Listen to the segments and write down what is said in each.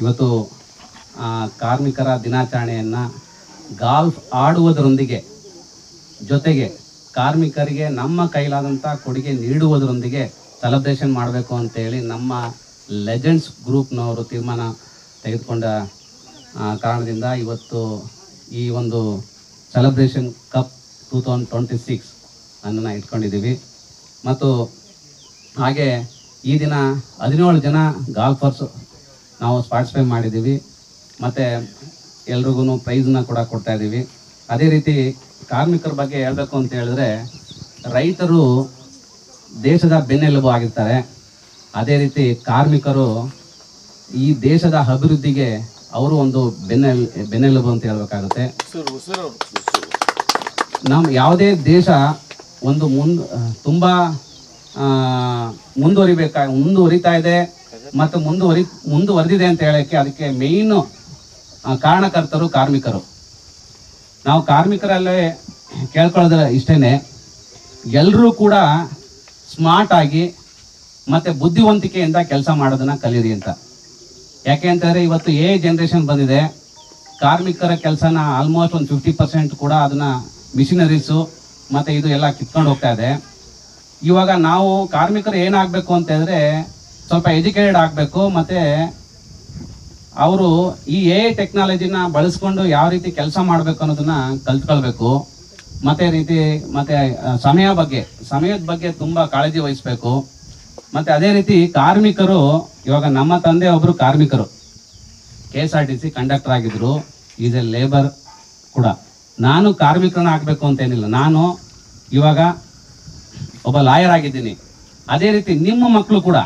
ಇವತ್ತು ಕಾರ್ಮಿಕರ ದಿನಾಚರಣೆಯನ್ನು ಗಾಲ್ಫ್ ಆಡುವುದರೊಂದಿಗೆ ಜೊತೆಗೆ ಕಾರ್ಮಿಕರಿಗೆ ನಮ್ಮ ಕೈಲಾದಂಥ ಕೊಡುಗೆ ನೀಡುವುದರೊಂದಿಗೆ ಸೆಲೆಬ್ರೇಷನ್ ಮಾಡಬೇಕು ಅಂತೇಳಿ ನಮ್ಮ ಲೆಜೆಂಡ್ಸ್ ಗ್ರೂಪ್ನವರು ತೀರ್ಮಾನ ತೆಗೆದುಕೊಂಡ ಕಾರಣದಿಂದ ಇವತ್ತು ಈ ಒಂದು ಸೆಲೆಬ್ರೇಷನ್ ಕಪ್ 2026 ಅನ್ನು ಇಟ್ಕೊಂಡಿದ್ದೀವಿ. ಮತ್ತು ಹಾಗೆ ಈ ದಿನ 17 ಜನ ಗಾಲ್ಫರ್ಸ್ ನಾವು ಪಾರ್ಟಿಸಿಪೇಟ್ ಮಾಡಿದ್ದೀವಿ ಮತ್ತು ಎಲ್ರಿಗೂ ಪ್ರೈಸ್ನ ಕೂಡ ಕೊಡ್ತಾ ಇದ್ದೀವಿ. ಅದೇ ರೀತಿ ಕಾರ್ಮಿಕರ ಬಗ್ಗೆ ಹೇಳಬೇಕು ಅಂತ ಹೇಳಿದ್ರೆ ರೈತರು ದೇಶದ ಬೆನ್ನೆಲುಬು ಆಗಿರ್ತಾರೆ. ಅದೇ ರೀತಿ ಕಾರ್ಮಿಕರು ಈ ದೇಶದ ಅಭಿವೃದ್ಧಿಗೆ ಅವರು ಒಂದು ಬೆನ್ನೆಲುಬು ಅಂತ ಹೇಳ್ಬೇಕಾಗುತ್ತೆ. ನಮ್ಮ ಯಾವುದೇ ದೇಶ ಒಂದು ತುಂಬ ಮುಂದುವರಿತಾ ಇದೆ ಮತ್ತು ಮುಂದುವರೆದಿದೆ ಅಂತ ಹೇಳೋಕ್ಕೆ ಅದಕ್ಕೆ ಮೇಯ್ನು ಕಾರಣಕರ್ತರು ಕಾರ್ಮಿಕರು. ನಾವು ಕಾರ್ಮಿಕರಲ್ಲೇ ಕೇಳ್ಕೊಳ್ಳೋದ್ರ ಇಷ್ಟೇ, ಎಲ್ಲರೂ ಕೂಡ ಸ್ಮಾರ್ಟ್ ಆಗಿ ಮತ್ತು ಬುದ್ಧಿವಂತಿಕೆಯಿಂದ ಕೆಲಸ ಮಾಡೋದನ್ನು ಕಲೀರಿ ಅಂತ. ಯಾಕೆ ಅಂತಂದರೆ ಇವತ್ತು ಜನ್ರೇಷನ್ ಬಂದಿದೆ. ಕಾರ್ಮಿಕರ ಕೆಲಸನ ಆಲ್ಮೋಸ್ಟ್ ಒಂದು 50% ಕೂಡ ಅದನ್ನು ಮಿಷಿನರೀಸು ಮತ್ತು ಇದು ಎಲ್ಲ ಕಿತ್ಕೊಂಡು ಹೋಗ್ತಾ ಇದೆ. ಇವಾಗ ನಾವು ಕಾರ್ಮಿಕರು ಏನಾಗಬೇಕು ಅಂತ ಹೇಳಿದ್ರೆ ಸ್ವಲ್ಪ ಎಜುಕೇಟೆಡ್ ಆಗಬೇಕು ಮತ್ತು ಅವರು ಈ ಟೆಕ್ನಾಲಜಿನ ಬಳಸ್ಕೊಂಡು ಯಾವ ರೀತಿ ಕೆಲಸ ಮಾಡಬೇಕು ಅನ್ನೋದನ್ನ ಕಲ್ತ್ಕೊಳ್ಬೇಕು. ಮತ್ತು ಸಮಯದ ಬಗ್ಗೆ ತುಂಬ ಕಾಳಜಿ ವಹಿಸಬೇಕು. ಮತ್ತು ಅದೇ ರೀತಿ ಕಾರ್ಮಿಕರು ಇವಾಗ ನಮ್ಮ ತಂದೆ ಒಬ್ಬರು ಕಾರ್ಮಿಕರು, KSRTC ಕಂಡಕ್ಟರ್ ಆಗಿದ್ರು, ಈಸ್ ಎ ಲೇಬರ್ ಕೂಡ. ನಾನು ಕಾರ್ಮಿಕರನ್ನ ಆಗಬೇಕು ಅಂತೇನಿಲ್ಲ, ನಾನು ಇವಾಗ ಒಬ್ಬ ಲಾಯರ್ ಆಗಿದ್ದೀನಿ. ಅದೇ ರೀತಿ ನಿಮ್ಮ ಮಕ್ಕಳು ಕೂಡ,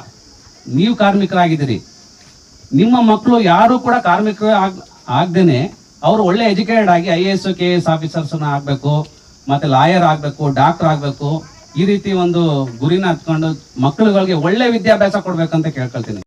ನೀವು ಕಾರ್ಮಿಕರಾಗಿದ್ದೀರಿ, ನಿಮ್ಮ ಮಕ್ಕಳು ಯಾರು ಕೂಡ ಕಾರ್ಮಿಕರು ಆಗದೇನೆ ಅವರು ಒಳ್ಳೆ ಎಜುಕೇಟೆಡ್ ಆಗಿ IAS KS ಆಫೀಸರ್ಸ್ನ ಆಗಬೇಕು, ಮತ್ತು ಲಾಯರ್ ಆಗಬೇಕು, ಡಾಕ್ಟರ್ ಆಗಬೇಕು. ಈ ರೀತಿ ಒಂದು ಗುರಿನ ಹತ್ಕೊಂಡು ಮಕ್ಕಳುಗಳಿಗೆ ಒಳ್ಳೆ ವಿದ್ಯಾಭ್ಯಾಸ ಕೊಡ್ಬೇಕಂತ ಕೇಳ್ಕೊಳ್ತೀನಿ.